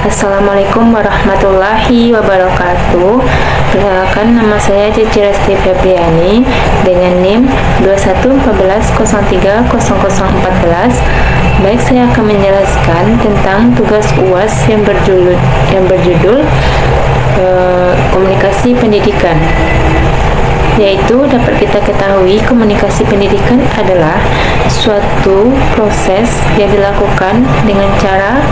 Assalamualaikum warahmatullahi wabarakatuh. Perkenalkan, nama saya Cici Resti Febriani dengan NIM 2114030014. Baik, saya akan menjelaskan tentang tugas UAS yang berjudul komunikasi pendidikan. Yaitu dapat kita ketahui, komunikasi pendidikan adalah suatu proses yang dilakukan dengan cara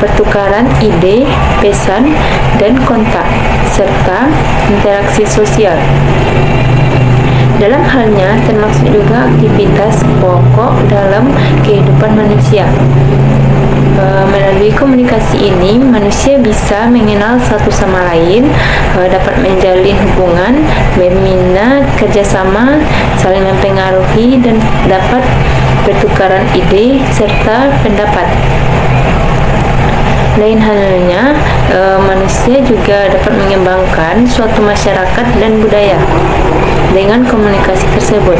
pertukaran ide, pesan, dan kontak, serta interaksi sosial. Dalam halnya termasuk juga aktivitas pokok dalam kehidupan manusia. Melalui komunikasi ini, manusia bisa mengenal satu sama lain, dapat menjalin hubungan, membina kerjasama, saling mempengaruhi, dan dapat pertukaran ide serta pendapat. Lain halnya, manusia juga dapat mengembangkan suatu masyarakat dan budaya dengan komunikasi tersebut.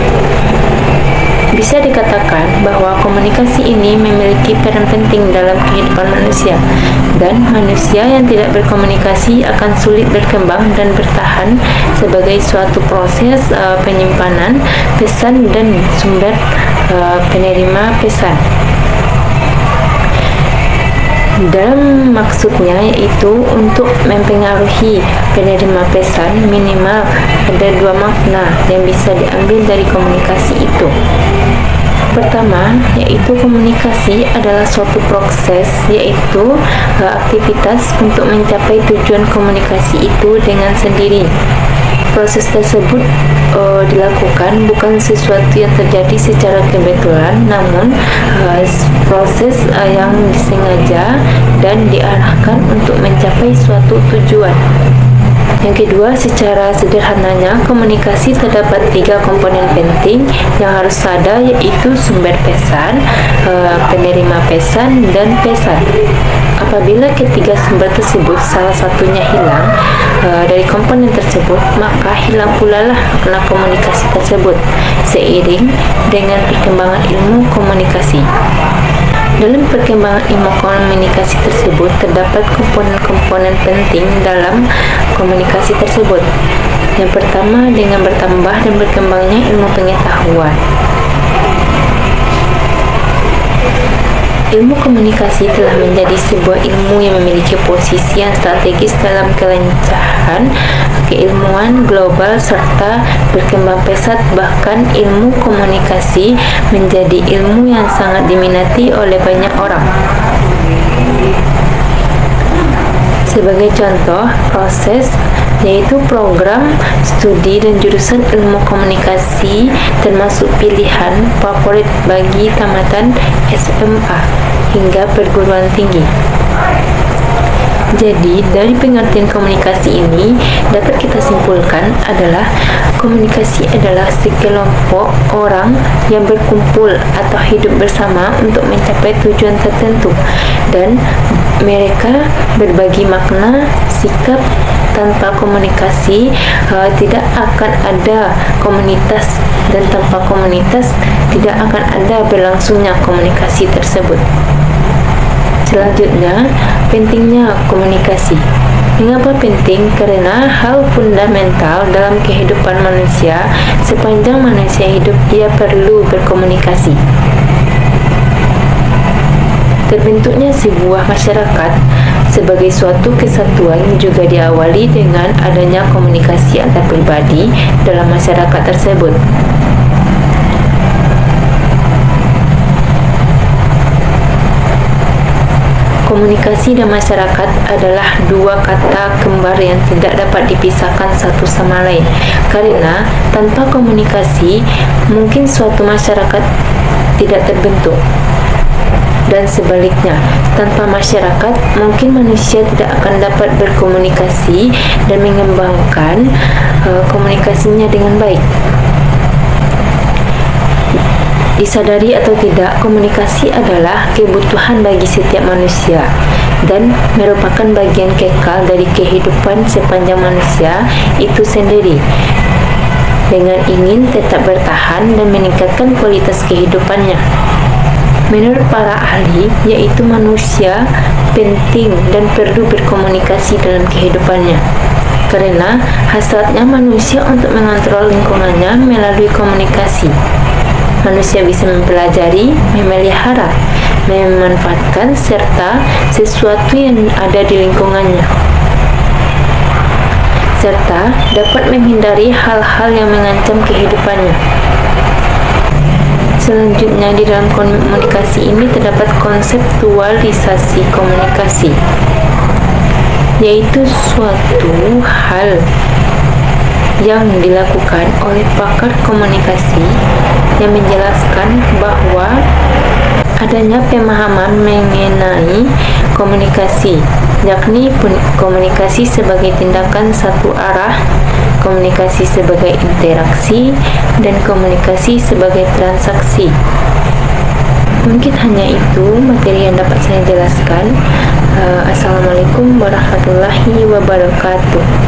Bisa dikatakan bahwa komunikasi ini memiliki peran penting dalam kehidupan manusia, dan manusia yang tidak berkomunikasi akan sulit berkembang dan bertahan sebagai suatu proses penyimpanan pesan dan sumber penerima pesan. Dalam maksudnya yaitu untuk mempengaruhi penerima pesan, minimal ada dua makna yang bisa diambil dari komunikasi itu. Pertama, yaitu komunikasi adalah suatu proses, yaitu aktivitas untuk mencapai tujuan komunikasi itu dengan sendiri. Proses tersebut dilakukan bukan sesuatu yang terjadi secara kebetulan, namun proses yang disengaja dan diarahkan untuk mencapai suatu tujuan. Yang kedua, secara sederhananya, komunikasi terdapat 3 komponen penting yang harus ada, yaitu sumber pesan, penerima pesan, dan pesan. Apabila ketiga sumber tersebut salah satunya hilang dari komponen tersebut, maka hilang pula lah makna komunikasi tersebut seiring dengan perkembangan ilmu komunikasi. Dalam perkembangan ilmu komunikasi tersebut, terdapat komponen-komponen penting dalam komunikasi tersebut. Yang pertama, dengan bertambah dan berkembangnya ilmu pengetahuan. Ilmu komunikasi telah menjadi sebuah ilmu yang memiliki posisi yang strategis dalam kelancaran keilmuan global serta berkembang pesat. Bahkan ilmu komunikasi menjadi ilmu yang sangat diminati oleh banyak orang. Sebagai contoh, proses yaitu program studi dan jurusan ilmu komunikasi termasuk pilihan favorit bagi tamatan SMA hingga perguruan tinggi. Jadi, dari pengertian komunikasi ini dapat kita simpulkan adalah komunikasi adalah sekelompok orang yang berkumpul atau hidup bersama untuk mencapai tujuan tertentu, dan mereka berbagi makna, sikap. Tanpa komunikasi tidak akan ada komunitas, dan tanpa komunitas tidak akan ada berlangsungnya komunikasi tersebut. Selanjutnya, pentingnya komunikasi. Mengapa penting? Karena hal fundamental dalam kehidupan manusia, sepanjang manusia hidup ia perlu berkomunikasi. Terbentuknya sebuah masyarakat sebagai suatu kesatuan juga diawali dengan adanya komunikasi antar pribadi dalam masyarakat tersebut. Komunikasi dan masyarakat adalah dua kata kembar yang tidak dapat dipisahkan satu sama lain. Karena tanpa komunikasi, mungkin suatu masyarakat tidak terbentuk. Dan sebaliknya, tanpa masyarakat, mungkin manusia tidak akan dapat berkomunikasi dan mengembangkan komunikasinya dengan baik. Disadari atau tidak, komunikasi adalah kebutuhan bagi setiap manusia dan merupakan bagian kekal dari kehidupan sepanjang manusia itu sendiri, dengan ingin tetap bertahan dan meningkatkan kualitas kehidupannya. Menurut para ahli, yaitu manusia penting dan perlu berkomunikasi dalam kehidupannya. Karena hasratnya manusia untuk mengontrol lingkungannya melalui komunikasi. Manusia bisa mempelajari, memelihara, memanfaatkan, serta sesuatu yang ada di lingkungannya, serta dapat menghindari hal-hal yang mengancam kehidupannya. Selanjutnya, di dalam komunikasi ini terdapat konseptualisasi komunikasi, yaitu suatu hal yang dilakukan oleh pakar komunikasi yang menjelaskan bahwa adanya pemahaman mengenai komunikasi, yakni komunikasi sebagai tindakan satu arah, komunikasi sebagai interaksi, dan komunikasi sebagai transaksi. Mungkin hanya itu materi yang dapat saya jelaskan. Assalamualaikum warahmatullahi wabarakatuh.